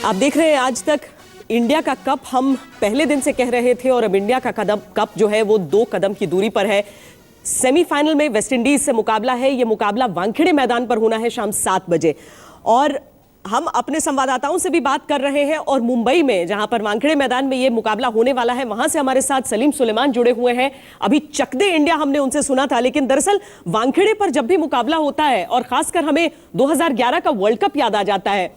आप देख रहे हैं आज तक इंडिया का कप हम पहले दिन से कह रहे थे और अब इंडिया का कप जो है वो 2 कदम की दूरी पर है। सेमीफाइनल में वेस्टइंडीज से मुकाबला है। ये मुकाबला वानखेड़े मैदान पर होना है शाम 7 बजे और हम अपने संवाददाताओं से भी बात कर रहे हैं और मुंबई में जहां पर वानखेड़े मैदान में ये मुकाबला होने वाला है वहां से हमारे साथ सलीम सुलेमान जुड़े हुए हैं। अभी चक दे इंडिया हमने उनसे सुना था, लेकिन दरअसल वानखेड़े पर जब भी मुकाबला होता है और खासकर हमें 2011 का वर्ल्ड कप याद आ जाता है,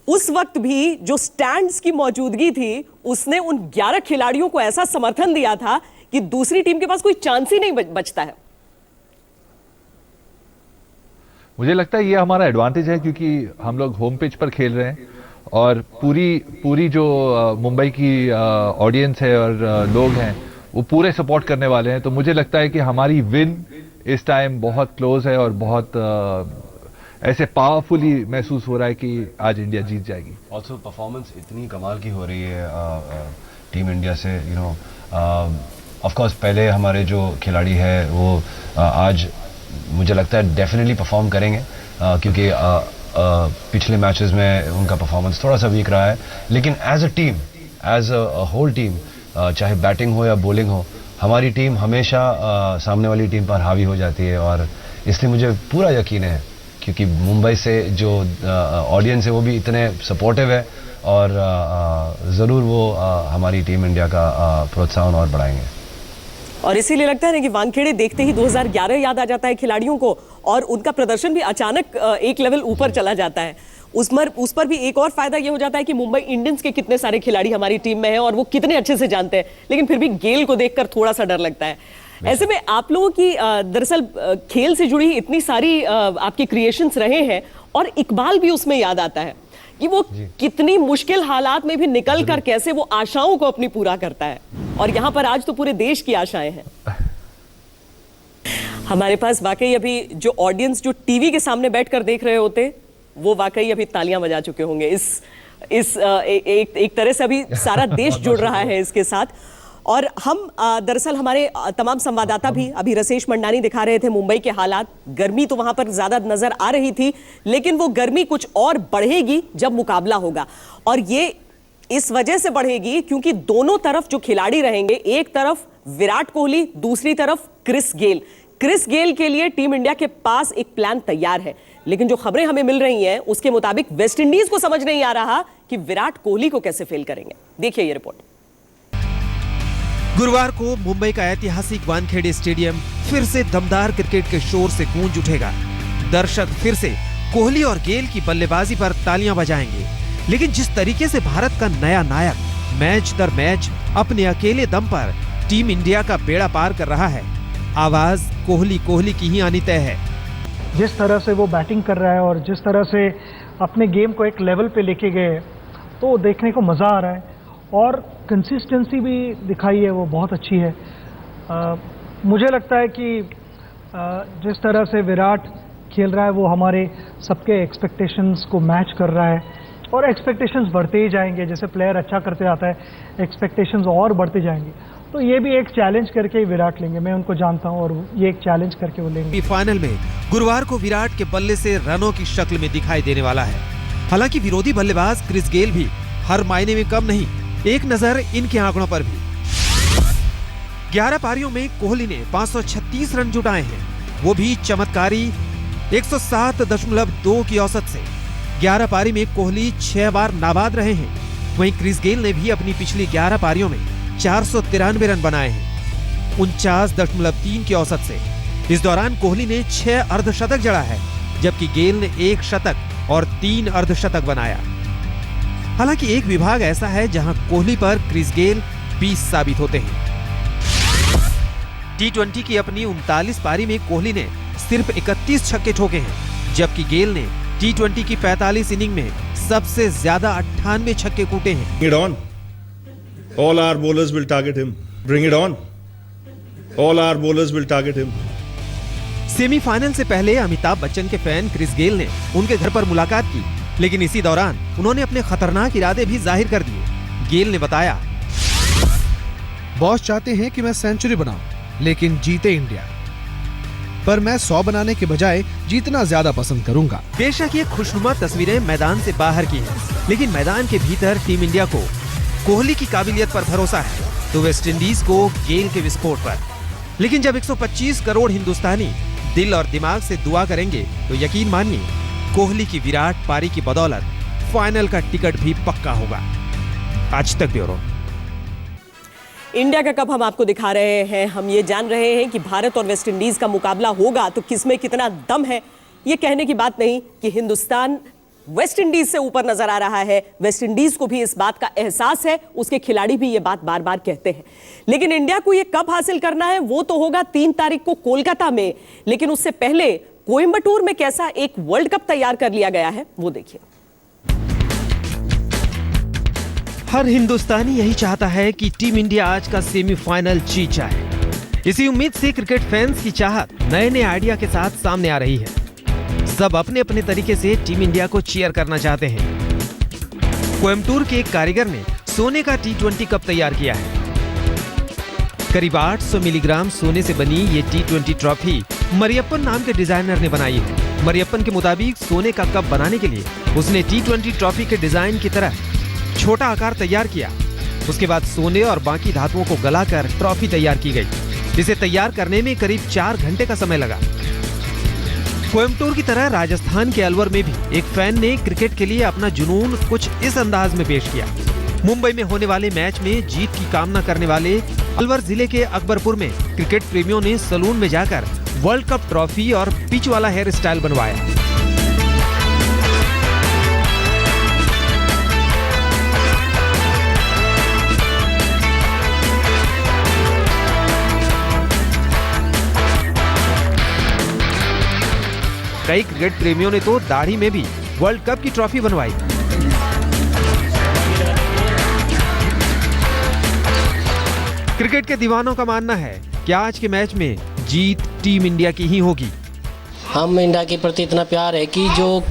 उस वक्त भी जो स्टैंड्स की मौजूदगी थी उसने उन 11 खिलाड़ियों को ऐसा समर्थन दिया था कि दूसरी टीम के पास कोई चांस ही नहीं बचता है। मुझे लगता है ये हमारा एडवांटेज है क्योंकि हम लोग होम पिच पर खेल रहे हैं और पूरी जो मुंबई की ऑडियंस है और लोग हैं वो पूरे सपोर्ट करने वाले हैं। तो मुझे लगता है कि हमारी विन इस टाइम बहुत क्लोज है और बहुत ऐसे पावरफुली महसूस हो रहा है कि आज इंडिया जीत जाएगी। ऑल्सो परफॉर्मेंस इतनी कमाल की हो रही है टीम इंडिया से, यू नो ऑफ कोर्स पहले हमारे जो खिलाड़ी है वो आज मुझे लगता है डेफिनेटली परफॉर्म करेंगे क्योंकि पिछले मैचेस में उनका परफॉर्मेंस थोड़ा सा वीक रहा है, लेकिन as a team, as a whole team, चाहे बैटिंग हो या बॉलिंग हो, हमारी टीम हमेशा सामने वाली टीम पर हावी हो जाती है और इसलिए मुझे पूरा यकीन है क्योंकि मुंबई से जो ऑडियंस है वो भी इतने सपोर्टिव है और ज़रूर वो हमारी टीम इंडिया का प्रोत्साहन और बढ़ाएंगे। और इसीलिए लगता है ना कि वानखेड़े देखते ही 2011 याद आ जाता है खिलाड़ियों को और उनका प्रदर्शन भी अचानक एक लेवल ऊपर चला जाता है। उस पर भी एक और फायदा ये हो जाता है कि मुंबई इंडियंस के कितने सारे खिलाड़ी हमारी टीम में हैं और वो कितने अच्छे से जानते हैं, लेकिन फिर भी गेल को देखकर थोड़ा सा डर लगता है। ऐसे में आप लोगों की दरअसल खेल से जुड़ी इतनी सारी आपके क्रिएशंस रहे हैं और इकबाल भी उसमें याद आता है कि वो कितनी मुश्किल हालात में भी निकल कर कैसे वो आशाओं को अपनी पूरा करता है और यहाँ पर आज तो पूरे देश की आशाएं हैं। हमारे पास वाकई अभी जो ऑडियंस जो टीवी के सामने बैठकर देख रहे होते वो वाकई अभी तालियां बजा चुके होंगे। एक तरह से अभी सारा देश जुड़ रहा है इसके साथ। और हम दरअसल हमारे तमाम संवाददाता भी अभी रसेश मंडानी दिखा रहे थे मुंबई के हालात। गर्मी तो वहां पर ज्यादा नजर आ रही थी, लेकिन वो गर्मी कुछ और बढ़ेगी जब मुकाबला होगा और ये इस वजह से बढ़ेगी क्योंकि दोनों तरफ जो खिलाड़ी रहेंगे, एक तरफ विराट कोहली, दूसरी तरफ क्रिस गेल। क्रिस गेल के लिए टीम इंडिया के पास एक प्लान तैयार है, लेकिन जो खबरें हमें मिल रही हैं उसके मुताबिक वेस्टइंडीज को समझ नहीं आ रहा कि विराट कोहली को कैसे फेल करेंगे। देखिए ये रिपोर्ट। गुरुवार को मुंबई का ऐतिहासिक वानखेड़े स्टेडियम फिर से दमदार क्रिकेट के शोर से गूंज उठेगा। दर्शक फिर से कोहली और गेल की बल्लेबाजी पर तालियां बजाएंगे, लेकिन जिस तरीके से भारत का नया नायक मैच दर मैच अपने अकेले दम पर टीम इंडिया का बेड़ा पार कर रहा है, आवाज कोहली की ही आनी तय है। जिस तरह से वो बैटिंग कर रहा है और जिस तरह से अपने गेम को एक लेवल पे लेके गए तो देखने को मज़ा आ रहा है और कंसिस्टेंसी भी दिखाई है, वो बहुत अच्छी है। मुझे लगता है कि जिस तरह से विराट खेल रहा है वो हमारे सबके एक्सपेक्टेशंस को मैच कर रहा है और एक्सपेक्टेशंस बढ़ते ही जाएंगे। जैसे प्लेयर अच्छा करते आता है एक्सपेक्टेशंस और बढ़ते जाएंगे, तो ये भी एक चैलेंज करके ही विराट लेंगे, मैं उनको जानता हूं और ये एक चैलेंज करके वो लेंगे। फाइनल में गुरुवार को विराट के बल्ले से रनों की शक्ल में दिखाई देने वाला है। हालांकि विरोधी बल्लेबाज क्रिस गेल भी हर मायने में कम नहीं। एक नजर इनके आंकड़ों पर भी। 11 पारियों में कोहली ने 536 रन जुटाए हैं, वो भी चमत्कारी 107.2 की औसत से। 11 पारी में कोहली 6 बार नाबाद रहे हैं। वहीं क्रिस गेल ने भी अपनी पिछली 11 पारियों में 493 रन बनाए हैं, 49.3 की औसत से। इस दौरान कोहली ने 6 अर्धशतक जड़ा है, जबकि गेल ने 1 शतक और 3 अर्धशतक बनाया। हालांकि एक विभाग ऐसा है जहां कोहली पर क्रिस गेल 20 साबित होते हैं। टी20 की अपनी 39 पारी में कोहली ने सिर्फ 31 छक्के ठोके हैं, जबकि गेल ने टी20 की 45 इनिंग में सबसे ज्यादा 98 छक्के कूटे हैं। Bring it on. All our bowlers will target him. Bring it on. All our bowlers will target him. Semifinal से पहले अमिताभ बच्चन के फैन क्रिस गेल ने उनके घर पर मुलाकात की, लेकिन इसी दौरान उन्होंने अपने खतरनाक इरादे भी जाहिर कर दिए। गेल ने बताया, बॉस चाहते हैं कि मैं सेंचुरी बनाऊं, लेकिन जीते इंडिया। पर मैं 100 बनाने के बजाय जीतना ज्यादा पसंद करूंगा। बेशक ये खुशनुमा तस्वीरें मैदान से बाहर की हैं, लेकिन मैदान के भीतर टीम इंडिया को कोहली की काबिलियत पर भरोसा है तो वेस्ट इंडीज को गेल के विस्फोट पर। लेकिन जब 125 करोड़ हिंदुस्तानी दिल और दिमाग से दुआ करेंगे तो यकीन मानिए कोहली की विराट पारी की बदौलत फाइनल का टिकट भी पक्का होगा। आज तक ब्यूरो। इंडिया का कप हम आपको दिखा रहे हैं। हम ये जान रहे हैं कि भारत और वेस्ट इंडीज का मुकाबला होगा तो किसमें कितना दम है ये कहने की बात नहीं कि हिंदुस्तान वेस्ट इंडीज से ऊपर नजर आ रहा है। वेस्ट इंडीज को भी इस बात का एहसास है, उसके खिलाड़ी भी ये बात बार बार कहते हैं। लेकिन इंडिया को ये कप हासिल करना है वो तो होगा 3 तारीख को कोलकाता में, लेकिन उससे पहले कोयंबटूर में कैसा एक वर्ल्ड कप तैयार कर लिया गया है वो देखिए। हर हिंदुस्तानी यही चाहता है कि टीम इंडिया आज का सेमीफाइनल जीत जाए। इसी उम्मीद से क्रिकेट फैंस की चाहत नए नए आइडिया के साथ सामने आ रही है। सब अपने अपने तरीके से टीम इंडिया को चीयर करना चाहते हैं। कोयंबटूर के एक कारीगर ने सोने का T20 कप तैयार किया है। करीब 800 मिलीग्राम सोने से बनी ये T20 ट्रॉफी मरियप्पन नाम के डिजाइनर ने बनाई है। मरियप्पन के मुताबिक सोने का कप बनाने के लिए उसने T20 ट्रॉफी के डिजाइन की तरह छोटा आकार तैयार किया। उसके बाद सोने और बाकी धातुओं को गलाकर ट्रॉफी तैयार की गई, जिसे तैयार करने में करीब 4 घंटे का समय लगा। कोयंबटूर की तरह राजस्थान के अलवर में भी एक फैन ने क्रिकेट के लिए अपना जुनून कुछ इस अंदाज में पेश किया। मुंबई में होने वाले मैच में जीत की कामना करने वाले अलवर जिले के अकबरपुर में क्रिकेट प्रेमियों ने सलून में जाकर वर्ल्ड कप ट्रॉफी और पिच वाला हेयर स्टाइल बनवाया। कई क्रिकेट प्रेमियों ने तो दाढ़ी में भी वर्ल्ड कप की ट्रॉफी बनवाई। क्रिकेट के दीवानों का मानना है कि आज के मैच में जीत टीम इंडिया की ही होगी। हम इंडिया के प्रति इतना प्यार है कि जो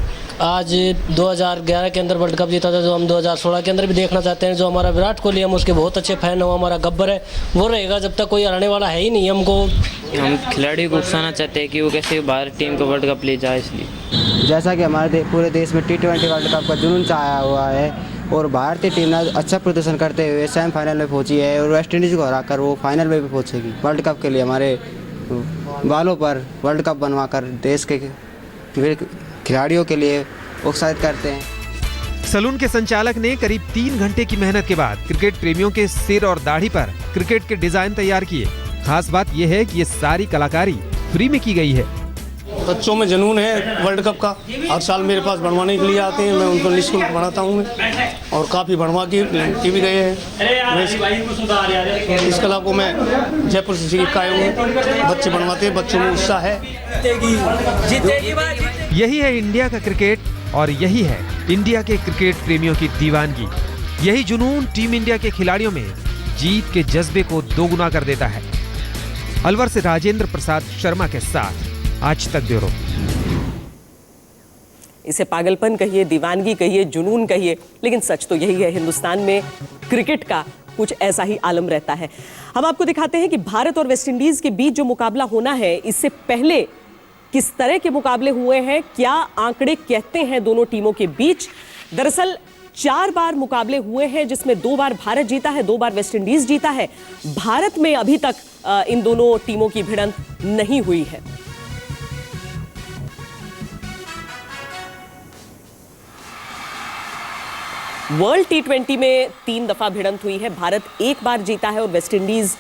आज 2011 के अंदर वर्ल्ड कप जीता था, जो हम 2016 के अंदर भी देखना चाहते हैं। जो हमारा विराट कोहली, हम उसके बहुत अच्छे फैन है, वो हमारा गब्बर है, वो रहेगा जब तक कोई हराने वाला है ही नहीं। हम खिलाड़ी को उकसाना चाहते हैं कि वो कैसे भारत टीम को वर्ल्ड कप ले जाए। इसलिए जैसा कि हमारे पूरे देश में T20 वर्ल्ड कप का जुनून छाया हुआ है और भारतीय टीम ने अच्छा प्रदर्शन करते हुए सेमीफाइनल में पहुंची है और वेस्ट इंडीज़ को हराकर वो फाइनल में भी पहुंचेगी। वर्ल्ड कप के लिए हमारे बालों पर वर्ल्ड कप बनवाकर देश के खिलाड़ियों के लिए उत्साहित करते हैं। सलून के संचालक ने करीब 3 घंटे की मेहनत के बाद क्रिकेट प्रेमियों के सिर और दाढ़ी पर क्रिकेट के डिजाइन तैयार किए। खास बात यह है कि ये सारी कलाकारी फ्री में की गई है। बच्चों में जुनून है वर्ल्ड कप का, हर साल मेरे पास बनवाने के लिए आते हैं। मैं उनको निःशुल्क बनाता हूँ और काफ़ी बनवा के भी गए हैं। इस कला को मैं जयपुर से सीख आया हूँ। बच्चे बनवाते हैं, बच्चों में उत्साह है। यही है इंडिया का क्रिकेट और यही है इंडिया के क्रिकेट प्रेमियों की दीवानगी। यही जुनून टीम इंडिया के खिलाड़ियों में जीत के जज्बे को दोगुना कर देता है। अलवर से राजेंद्र प्रसाद शर्मा के साथ आज तक ब्यूरो। इसे पागलपन कहिए, दीवानगी कहिए, जुनून कहिए, लेकिन सच तो यही है, हिंदुस्तान में क्रिकेट का कुछ ऐसा ही आलम रहता है। हम आपको दिखाते हैं कि भारत और वेस्ट इंडीज के बीच जो मुकाबला होना है, इससे पहले किस तरह के मुकाबले हुए हैं, क्या आंकड़े कहते हैं दोनों टीमों के बीच। दरअसल 4 बार मुकाबले हुए हैं, जिसमें 2 बार भारत जीता है, 2 बार वेस्ट इंडीज जीता है। भारत में अभी तक इन दोनों टीमों की भिड़ंत नहीं हुई है। वर्ल्ड T20 में 3 दफा भिड़ंत हुई है। भारत 1 बार जीता है और वेस्ट इंडीज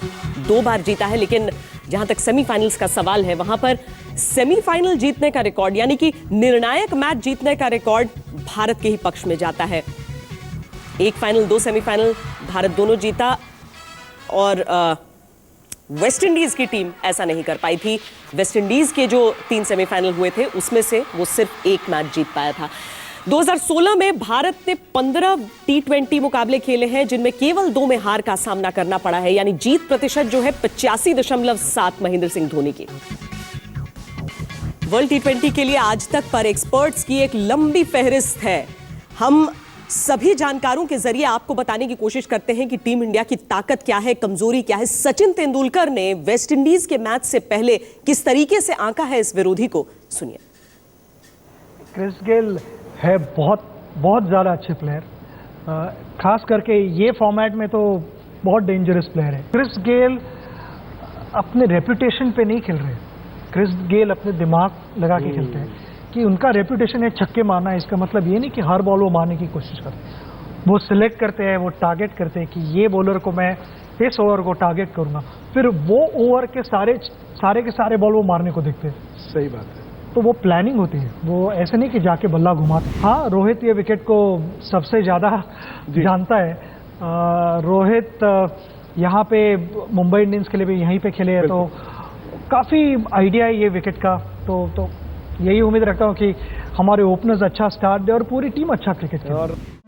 2 बार जीता है। लेकिन जहां तक सेमीफाइनल्स का सवाल है, वहां पर सेमीफाइनल जीतने का रिकॉर्ड, यानी कि निर्णायक मैच जीतने का रिकॉर्ड भारत के ही पक्ष में जाता है। 1 फाइनल, 2 सेमीफाइनल भारत दोनों जीता और वेस्ट इंडीज की टीम ऐसा नहीं कर पाई थी। वेस्ट इंडीज के जो 3 सेमीफाइनल हुए थे उसमें से वो सिर्फ 1 मैच जीत पाया था। 2016 में भारत ने 15 T20 मुकाबले खेले हैं, जिनमें केवल 2 में हार का सामना करना पड़ा है, यानी जीत प्रतिशत जो है 85.7 महेंद्र सिंह धोनी की। वर्ल्ड T20 के लिए आज तक पर एक्सपर्ट्स की एक लंबी फहरिस्त है। हम सभी जानकारों के जरिए आपको बताने की कोशिश करते हैं कि टीम इंडिया की ताकत क्या है, कमजोरी क्या है। सचिन तेंदुलकर ने वेस्ट इंडीज के मैच से पहले किस तरीके से आंका है इस विरोधी को, सुनिए। क्रिस गेल है बहुत ज़्यादा अच्छे प्लेयर, खास करके ये फॉर्मेट में तो बहुत डेंजरस प्लेयर है। क्रिस गेल अपने रेपुटेशन पे नहीं खेल रहे, क्रिस गेल अपने दिमाग लगा के खेलते हैं कि उनका रेपुटेशन है छक्के मारना। इसका मतलब ये नहीं कि हर बॉल वो मारने की कोशिश करते, वो सिलेक्ट करते हैं, वो टारगेट करते हैं कि ये बॉलर को मैं इस ओवर को टारगेट करूंगा, फिर वो ओवर के सारे बॉल वो मारने को देखते हैं। सही बात है। तो वो प्लानिंग होती है, वो ऐसे नहीं कि जाके बल्ला घुमाते। हाँ, रोहित ये विकेट को सबसे ज़्यादा जानता है। रोहित यहाँ पे मुंबई इंडियंस के लिए भी यहीं पे खेले हैं, तो काफ़ी आइडिया है ये विकेट का। तो यही उम्मीद रखता हूँ कि हमारे ओपनर्स अच्छा स्टार्ट दे और पूरी टीम अच्छा क्रिकेट खेले।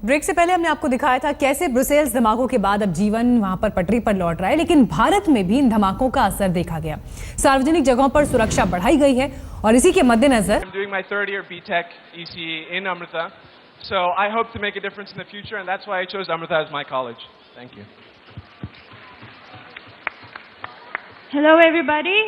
ब्रेक से पहले हमने आपको दिखाया था कैसे ब्रुसेल्स धमाकों के बाद अब जीवन वहां पर पटरी पर लौट रहा है, लेकिन भारत में भी इन धमाकों का असर देखा गया। सार्वजनिक जगहों पर सुरक्षा बढ़ाई गई है और इसी के मद्देनजर Hello everybody.